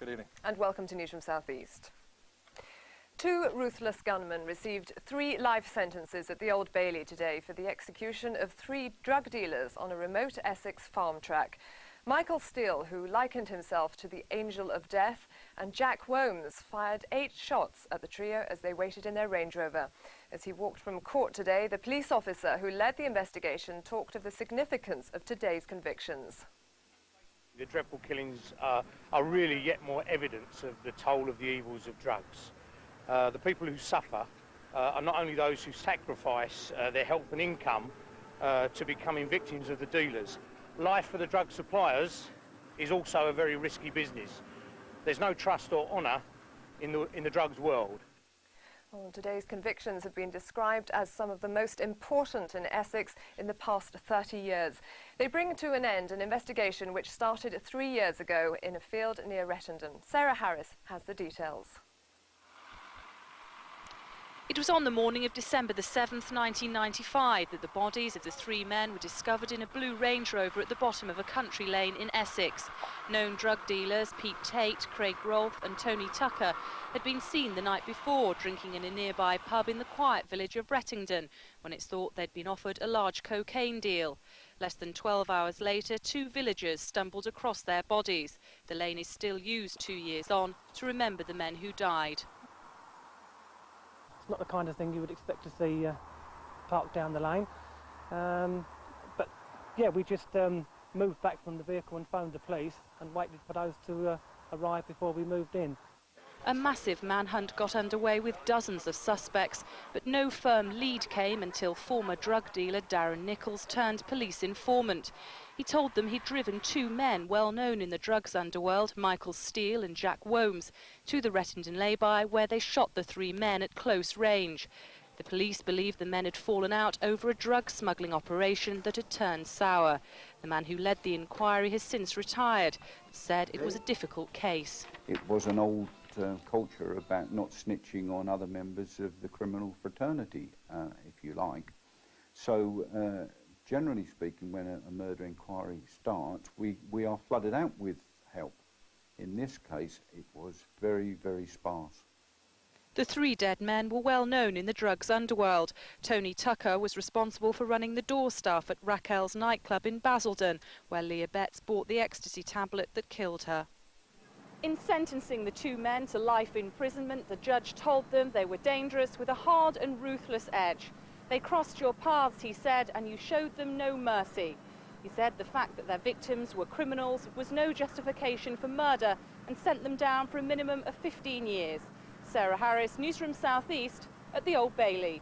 Good evening. And welcome to Newsroom South East. Two ruthless gunmen received 3 life sentences at the Old Bailey today for the execution of 3 drug dealers on a remote Essex farm track. Michael Steele, who likened himself to the Angel of Death, and Jack Whomes fired 8 shots at the trio as they waited in their Range Rover. As he walked from court today, the police officer who led the investigation talked of the significance of today's convictions. The dreadful killings are really yet more evidence of the toll of the evils of drugs. The people who suffer are not only those who sacrifice their health and income to becoming victims of the dealers. Life for the drug suppliers is also a very risky business. There's no trust or honour in the drugs world. Well, today's convictions have been described as some of the most important in Essex in the past 30 years. They bring to an end an investigation which started 3 years ago in a field near Rettendon. Sarah Harris has the details. It was on the morning of December the 7th, 1995, that the bodies of the 3 men were discovered in a blue Range Rover at the bottom of a country lane in Essex. Known drug dealers Pete Tate, Craig Rolfe and Tony Tucker had been seen the night before drinking in a nearby pub in the quiet village of Rettendon when it's thought they'd been offered a large cocaine deal. Less than 12 hours later, 2 villagers stumbled across their bodies. The lane is still used 2 years on to remember the men who died. It's not the kind of thing you would expect to see parked down the lane. But yeah, we just moved back from the vehicle and phoned the police and waited for those to arrive before we moved in. A massive manhunt got underway with dozens of suspects, but no firm lead came until former drug dealer Darren Nichols turned police informant. He told them he'd driven 2 men well known in the drugs underworld, Michael Steele and Jack Whomes, to the Rettendon lay-by where they shot the 3 men at close range. The police believed the men had fallen out over a drug smuggling operation that had turned sour. The man who led the inquiry has since retired, said it was a difficult case. It was an old culture about not snitching on other members of the criminal fraternity, if you like. So generally speaking, when a murder inquiry starts, we are flooded out with help. In this case, it was very, very sparse. The 3 dead men were well known in the drugs underworld. Tony Tucker was responsible for running the door staff at Raquel's nightclub in Basildon, where Leah Betts bought the ecstasy tablet that killed her. In sentencing the 2 men to life imprisonment, the judge told them they were dangerous with a hard and ruthless edge. They crossed your paths, he said, and you showed them no mercy. He said the fact that their victims were criminals was no justification for murder and sent them down for a minimum of 15 years. Sarah Harris, Newsroom South East at the Old Bailey.